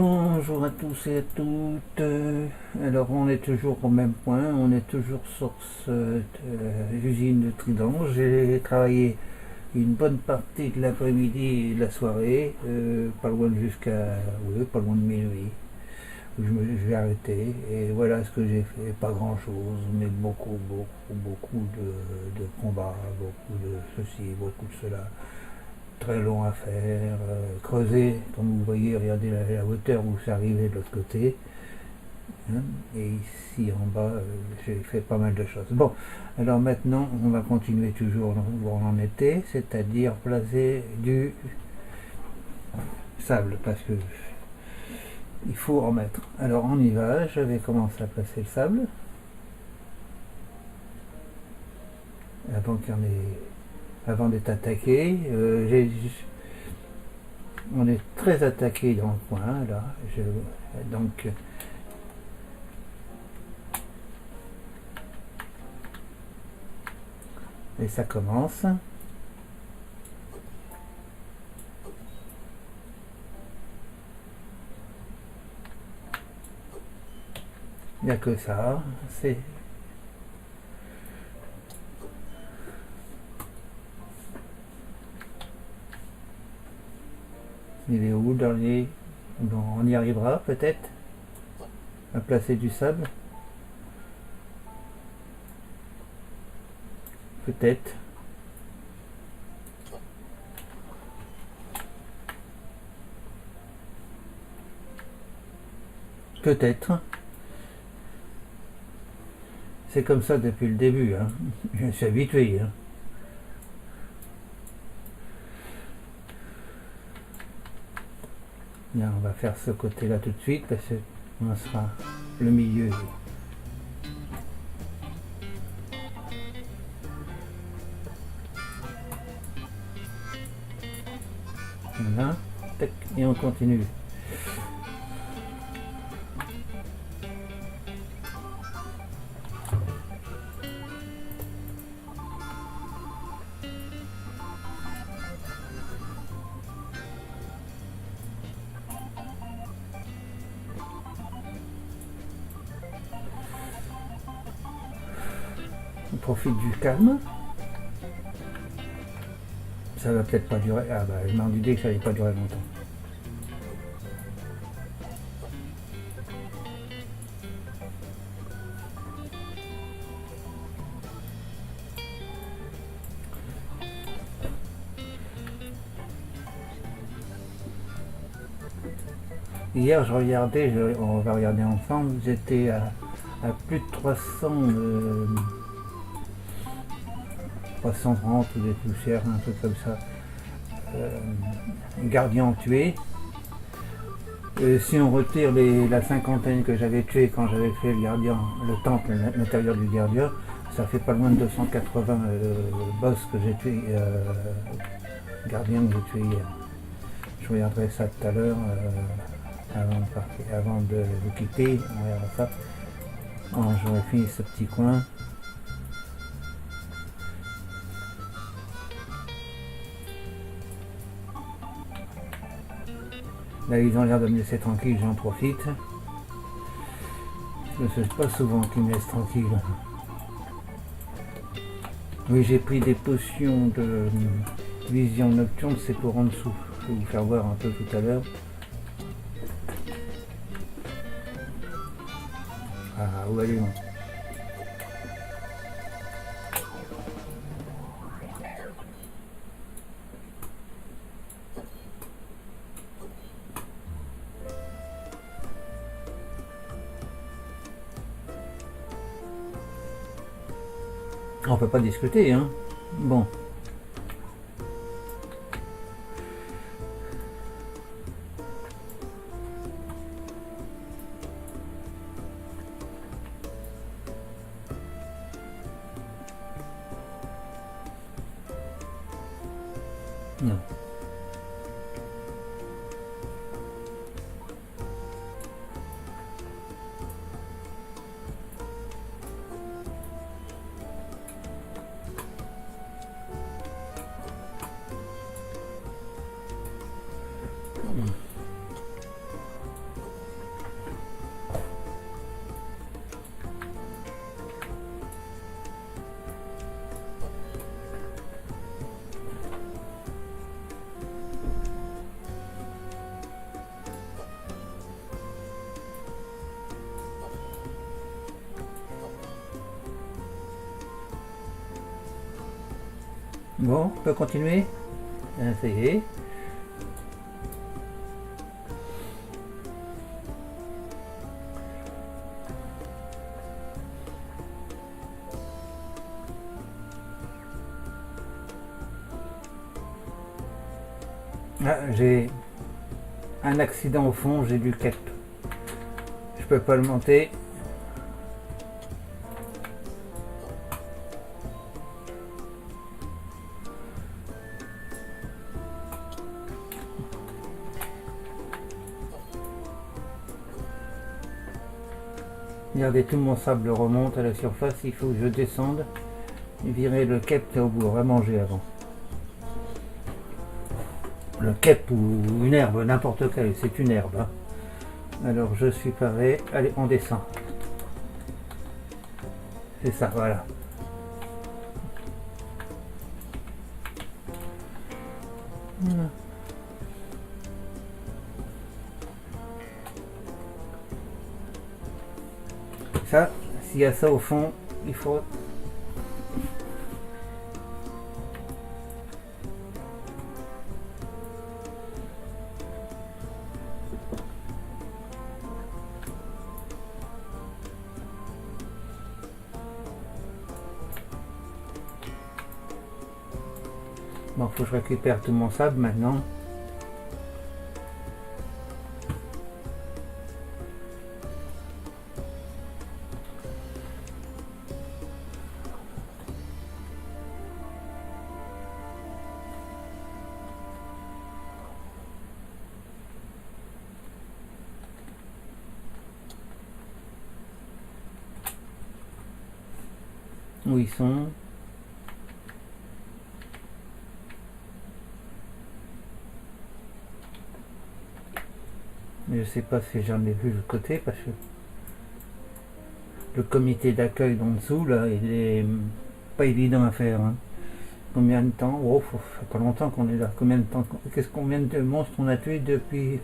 Bonjour à tous et à toutes. Alors on est toujours au même point, on est toujours sur l'usine de Trident. J'ai travaillé une bonne partie de l'après-midi et de la soirée, pas loin pas loin de minuit. Je vais arrêter et voilà ce que j'ai fait. Pas grand chose, mais beaucoup de combats, beaucoup de ceci, beaucoup de cela. Très long à faire, creuser, comme vous voyez, regardez la hauteur où c'est arrivé de l'autre côté, hein, et ici en bas, j'ai fait pas mal de choses. Bon, alors maintenant, on va continuer toujours où on en était, c'est-à-dire placer du sable, parce que il faut en mettre. Alors on y va, je vais commencer à placer le sable, avant qu'il y en ait avant d'être attaqué. On est très attaqué dans le coin là. Donc et ça commence. Il n'y a que ça. C'est il est où dans les... Bon, on y arrivera peut-être à placer du sable. Peut-être. Peut-être. C'est comme ça depuis le début. Hein. Je me suis habitué. Hein. Là, on va faire ce côté-là tout de suite parce que on sera le milieu. Voilà. Et on continue. On profite du calme. Ça va peut-être pas durer. Ah bah je m'en doutais que ça allait pas durer longtemps. Hier je regardais, on va regarder ensemble, j'étais à plus de 330 ou des poussières, un truc comme ça. Gardiens tués. Si on retire la cinquantaine que j'avais tué quand j'avais fait le gardien, le temple, l'intérieur du gardien, ça fait pas loin de 280 boss que j'ai tué, gardiens que j'ai tué hier. Je regarderai ça tout à l'heure, avant de vous quitter, on regardera ça. J'aurais fini ce petit coin. Là, ils ont l'air de me laisser tranquille, j'en profite. C'est pas souvent qu'ils me laissent tranquille. Oui, j'ai pris des potions de vision nocturne, c'est pour en dessous. Je vais vous faire voir un peu tout à l'heure. Ah, où allez-vous ? On peut pas discuter, hein. Bon. Non. Bon, on peut continuer. Ça y est. Ah, j'ai un accident au fond, j'ai du cap. Je peux pas le monter. Regardez, tout mon sable remonte à la surface, il faut que je descende et virer le kep au bout, à manger avant. Le kep ou une herbe, n'importe quelle, c'est une herbe. Hein. Alors je suis paré, allez on descend. C'est ça, voilà. Voilà. Ça, s'il y a ça au fond, il faut... Bon, faut que je récupère tout mon sable maintenant. Où ils sont? Je sais pas si j'en ai vu de côté parce que le comité d'accueil d'en dessous là, il est pas évident à faire. Hein. Combien de temps? Oh, ça fait pas longtemps qu'on est là. Combien de temps? Combien de monstres on a tués depuis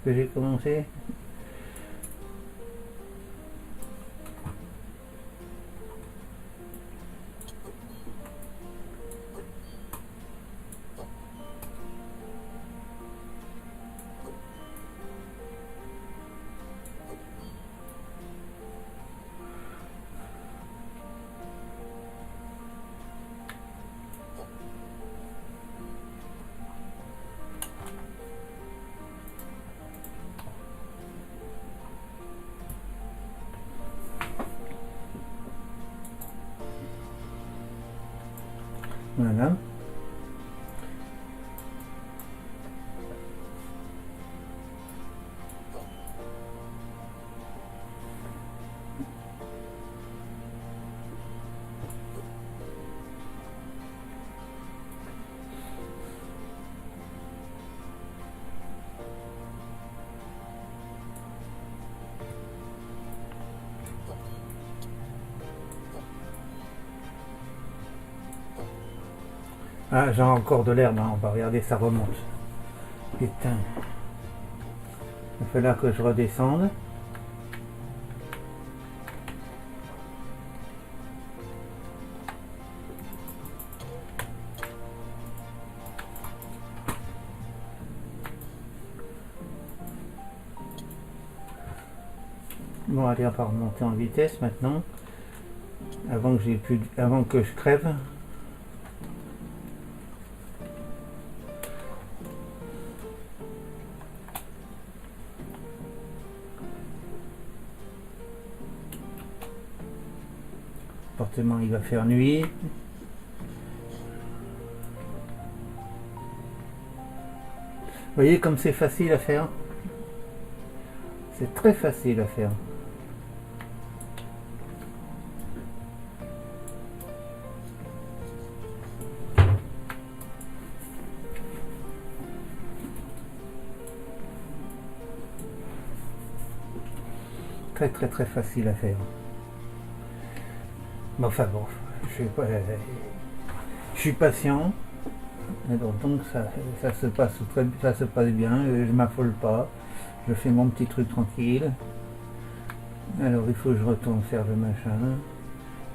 que j'ai commencé? Voilà. Ah, j'ai encore de l'herbe, hein. On va regarder, ça remonte. Putain. Il va falloir que je redescende. Bon, allez, on va remonter en vitesse maintenant. Avant que je crève. L'appartement, il va faire nuit. Vous voyez comme c'est facile à faire? C'est très facile à faire. Très facile à faire. Mais enfin bon, je suis patient. Alors, donc ça se passe bien, je m'affole pas, je fais mon petit truc tranquille. Alors il faut que je retourne faire le machin.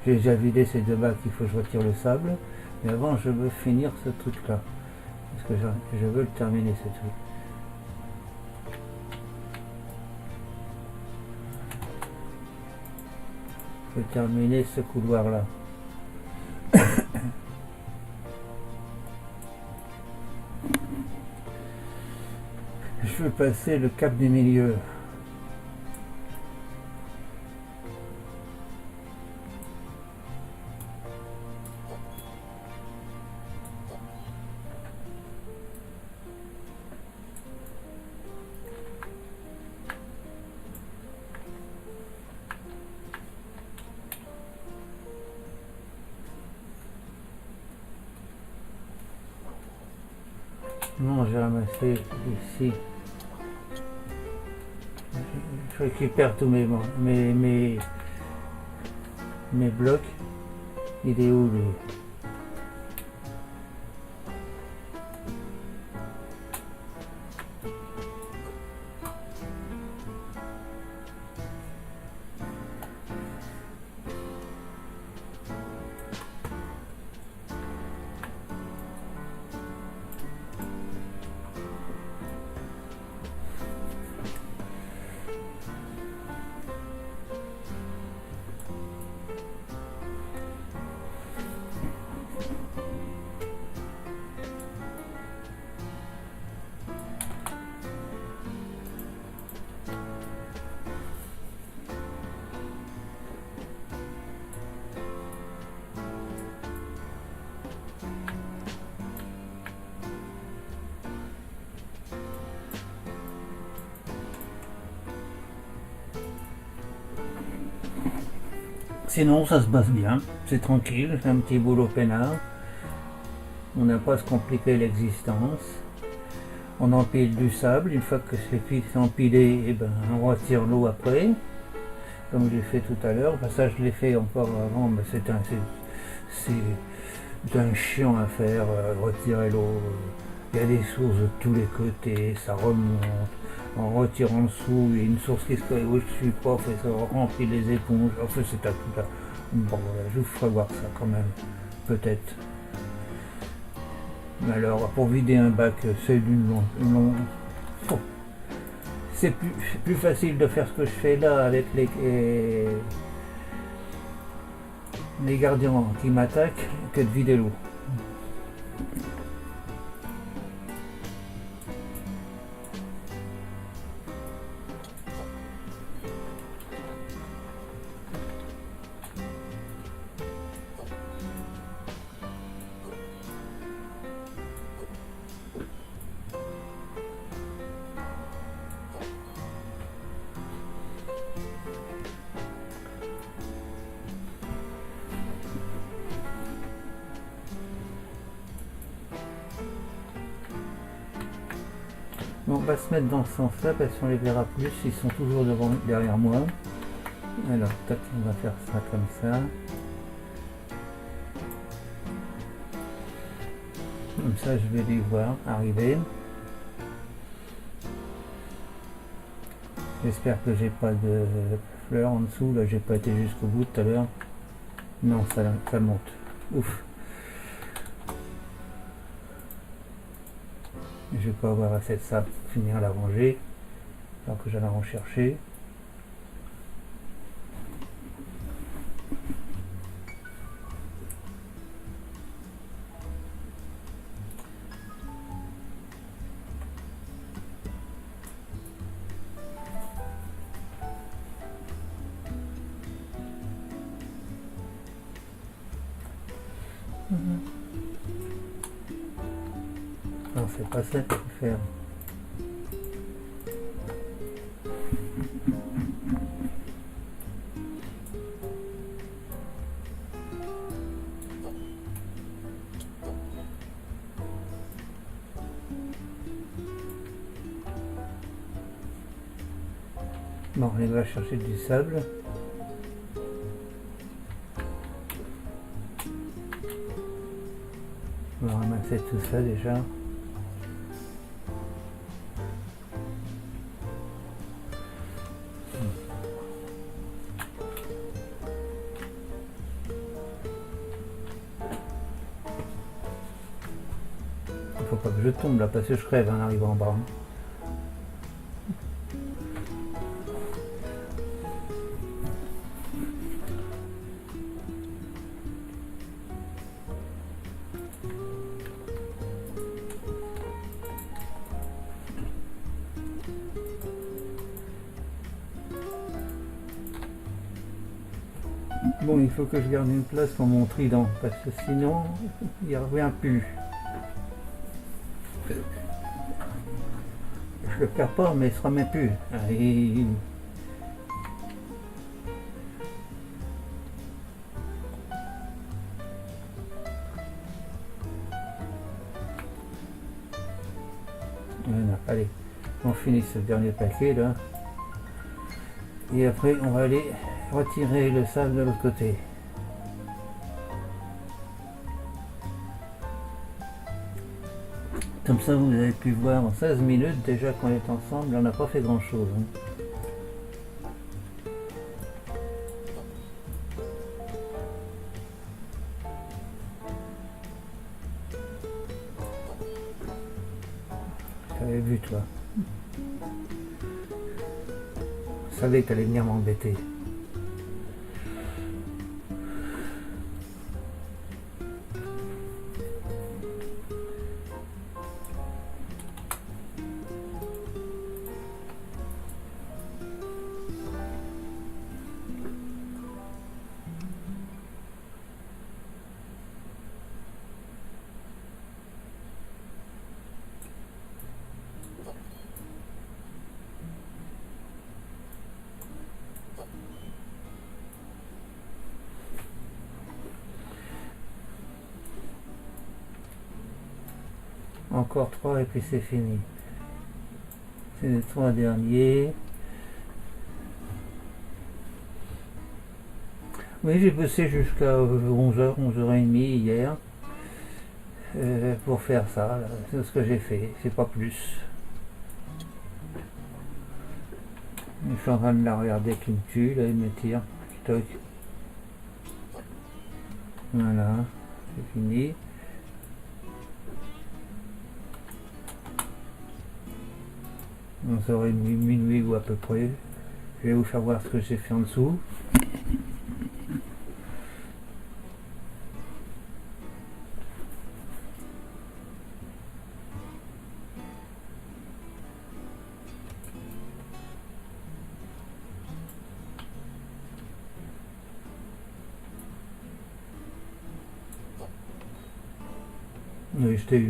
J'ai déjà vidé ces deux bacs, il faut que je retire le sable. Mais avant, je veux finir ce truc-là. Parce que je veux le terminer, ce truc. Je veux terminer ce couloir-là. Je veux passer le cap du milieu. Non, j'ai ramassé ici. Je récupère tous mes blocs. Il est où lui? Sinon, ça se passe bien, c'est tranquille, c'est un petit boulot peinard. On n'a pas à se compliquer l'existence. On empile du sable, une fois que c'est empilé, et ben, on retire l'eau après, comme j'ai fait tout à l'heure. Enfin, ça, je l'ai fait encore avant, mais c'est un chiant à faire, retirer l'eau. Il y a des sources de tous les côtés, ça remonte. En retirant en dessous, il y a une source qui se crée au-dessus, pof, et ça remplit les éponges. Enfin, c'est à tout là. Bon, voilà, je vous ferai voir ça quand même, peut-être. Mais alors, pour vider un bac, c'est d'une longue. Oh. C'est plus facile de faire ce que je fais là avec les gardiens qui m'attaquent que de vider l'eau. Bon, on va se mettre dans ce sens-là parce qu'on les verra plus, ils sont toujours derrière moi. Alors, tac, on va faire ça comme ça. Comme ça, je vais les voir arriver. J'espère que j'ai pas de fleurs en dessous. Là, j'ai pas été jusqu'au bout tout à l'heure. Non, ça monte. Ouf. Je vais pas avoir assez de sable pour finir la rangée. Alors que j'allais en chercher. Non, c'est pas ça qu'il faut faire. Bon, on va chercher du sable. On va ramasser tout ça déjà. faut pas que je tombe là parce que je crève en arrivant en bas. Bon, il faut que je garde une place pour mon trident, parce que sinon, il ne revient plus. Je le perds pas, mais il ne se remet plus. Et... Voilà, allez, on finit ce dernier paquet là. Et après, on va aller retirer le sable de l'autre côté. Comme ça, vous avez pu voir en 16 minutes déjà qu'on est ensemble, on n'a pas fait grand chose. J'avais vu toi. Je savais que tu allais venir m'embêter. Encore 3 et puis c'est fini. C'est les 3 derniers. Oui, j'ai bossé jusqu'à 11h, 11h30 hier pour faire ça. C'est ce que j'ai fait, c'est pas plus. Je suis en train de la regarder qui me tue, là il me tire. Toc. Voilà, c'est fini. On serait minuit ou à peu près. Je vais vous faire voir ce que j'ai fait en dessous. Oui, je t'ai eu.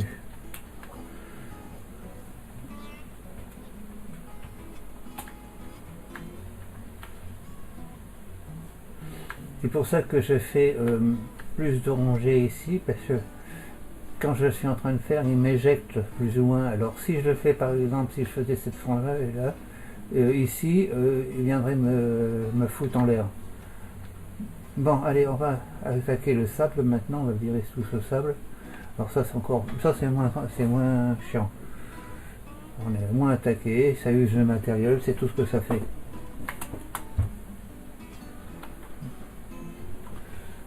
C'est pour ça que je fais plus de rangées ici, parce que quand je suis en train de faire, il m'éjecte plus ou moins. Alors si je le fais par exemple, si je faisais cette frange-là, ici, il viendrait me foutre en l'air. Bon, allez, on va attaquer le sable maintenant, on va virer tout ce sable. Alors ça c'est encore, ça c'est moins chiant. On est moins attaqué, ça use le matériel, c'est tout ce que ça fait.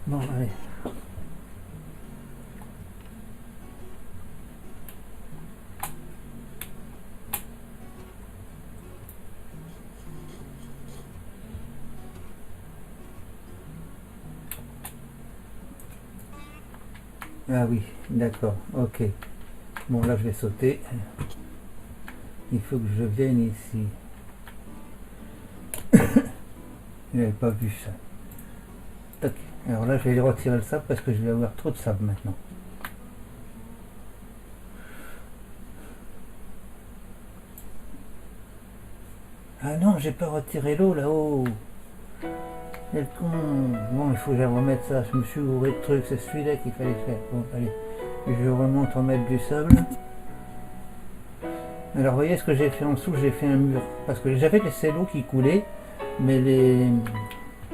Bon, allez. Ah oui, d'accord, ok. Bon, là je vais sauter. Il faut que je vienne ici. Je n'avais pas vu ça. Tac. Alors là, je vais retirer le sable parce que je vais avoir trop de sable maintenant. Ah non, j'ai pas retiré l'eau là-haut. Quel con. Bon, il faut que j'aille remettre ça. Je me suis bourré de trucs. C'est celui-là qu'il fallait faire. Bon, allez. Je remonte en mettre du sable. Alors, vous voyez ce que j'ai fait en dessous? J'ai fait un mur. Parce que j'avais les cellos qui coulaient, mais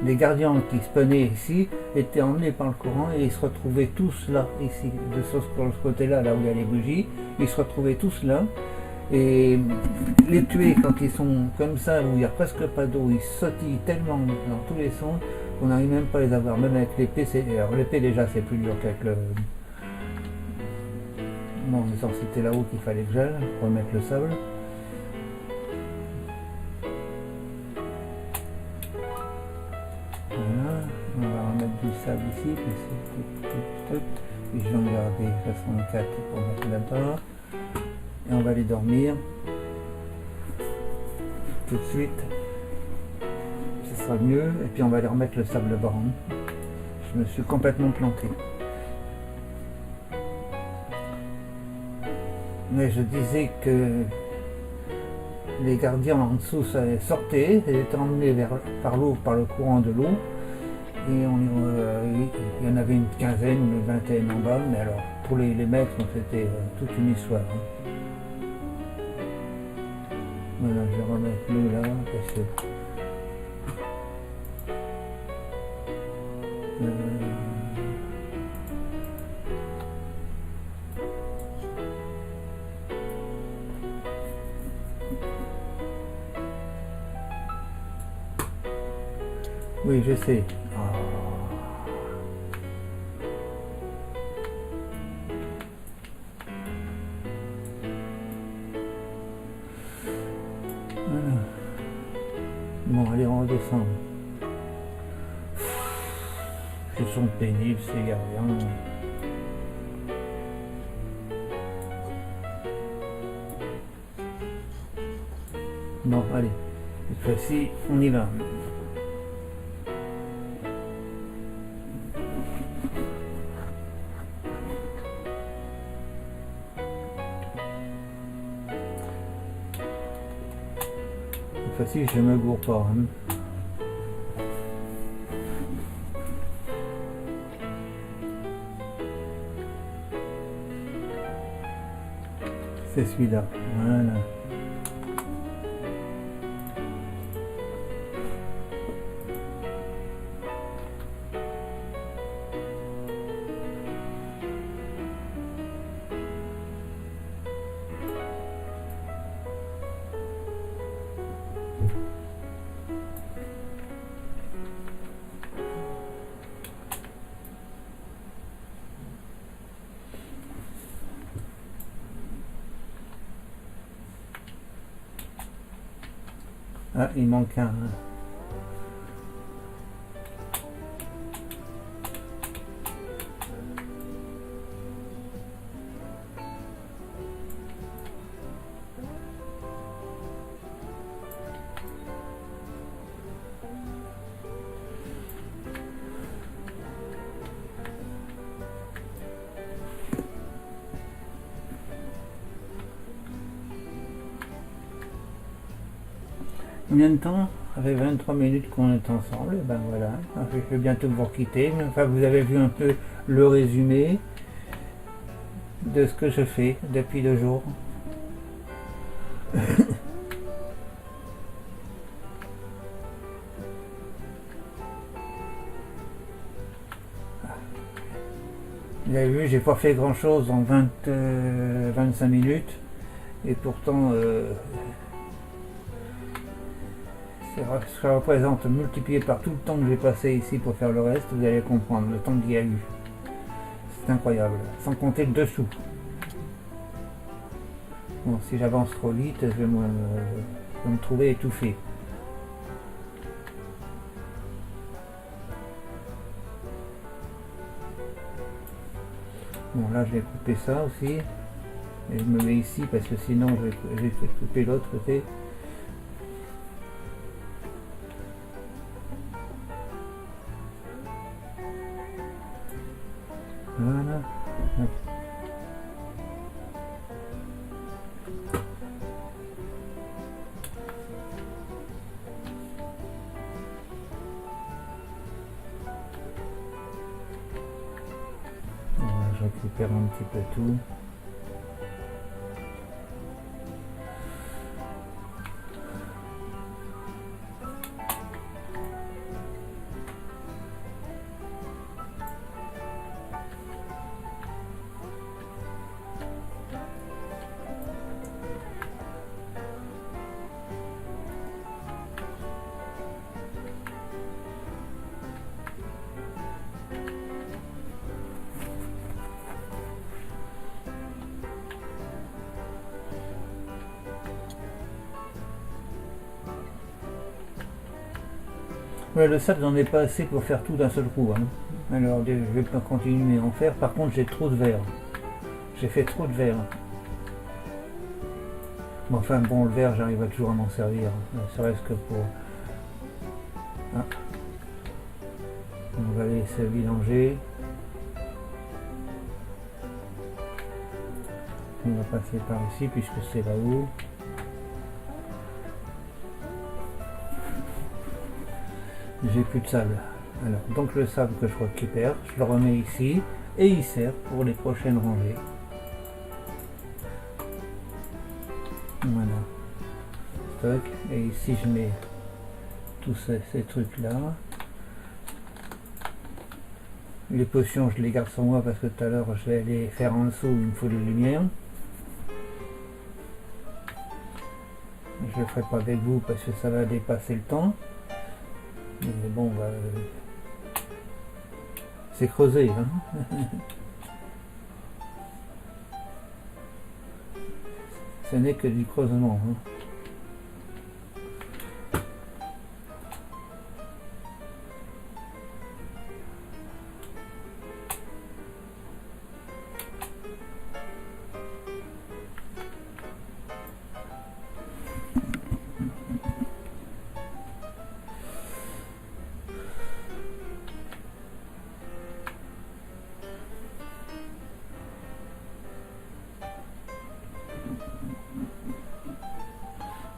les gardiens qui spawnaient ici étaient emmenés par le courant et ils se retrouvaient tous là, ici, de ce côté-là, là où il y a les bougies. Ils se retrouvaient tous là. Et les tuer quand ils sont comme ça, où il n'y a presque pas d'eau, ils sautillent tellement dans tous les sens qu'on n'arrive même pas à les avoir. Même avec l'épée, alors l'épée déjà c'est plus dur qu'avec Bon, c'était là-haut qu'il fallait que j'aille pour remettre le sable. Voilà, on va remettre du sable ici, puis je vais en garder 64 pour mettre là-bas. Et on va aller dormir tout de suite. Ce sera mieux. Et puis on va aller remettre le sable brun. Je me suis complètement planté. Mais je disais que les gardiens en dessous sortaient, ils étaient emmenés par l'eau, par le courant de l'eau. Et il y en avait une quinzaine ou une vingtaine en bas, mais alors pour les maîtres, c'était toute une histoire. Voilà, je vais remettre l'eau là, parce que oui, je sais. Voilà. Bon, allez, on redescend. Ce sont pénibles, ces gardiens. Bon, allez, cette fois-ci, on y va. Cette fois-ci, je me gourre pas. C'est celui-là. Voilà. Ah, il manque un. Combien de temps? Ça fait 23 minutes qu'on est ensemble, et ben voilà, je vais bientôt vous quitter, mais enfin vous avez vu un peu le résumé de ce que je fais depuis 2 jours. Vous avez vu, j'ai pas fait grand chose en 25 minutes, et pourtant ça représente multiplié par tout le temps que j'ai passé ici pour faire le reste, vous allez comprendre le temps qu'il y a eu. C'est incroyable, sans compter le dessous. Bon, si j'avance trop vite, je vais me trouver étouffé. Bon, là je vais couper ça aussi. Et je me mets ici parce que sinon je vais couper l'autre côté. Voilà. Voilà, je récupère un petit peu tout. Ouais, le sable, j'en ai pas assez pour faire tout d'un seul coup. Hein. Alors, je vais pas continuer à en faire. Par contre, j'ai trop de verre. J'ai fait trop de verre. Mais enfin, bon, le verre, j'arrive toujours à m'en servir. Ne serait-ce que pour... Ah. On va laisser mélanger. On va passer par ici, puisque c'est là-haut. J'ai plus de sable. Alors, donc le sable que je récupère, je le remets ici et il sert pour les prochaines rangées. Voilà. Stock. Et ici je mets tous ces trucs là. Les potions je les garde sur moi parce que tout à l'heure je vais aller faire en dessous, il me faut des lumières. Je le ferai pas avec vous parce que ça va dépasser le temps. Mais bon, bah, c'est creusé. Hein. Ce n'est que du creusement. Hein.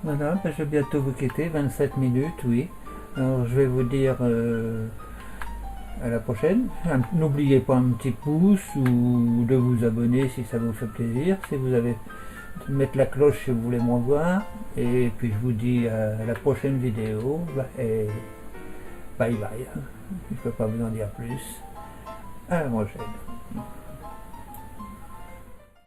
Voilà, ben je vais bientôt vous quitter, 27 minutes, oui. Alors je vais vous dire à la prochaine. N'oubliez pas un petit pouce ou de vous abonner si ça vous fait plaisir. Si vous avez mettre la cloche si vous voulez m'en voir. Et puis je vous dis à la prochaine vidéo. Et bye bye. Je ne peux pas vous en dire plus. À la prochaine.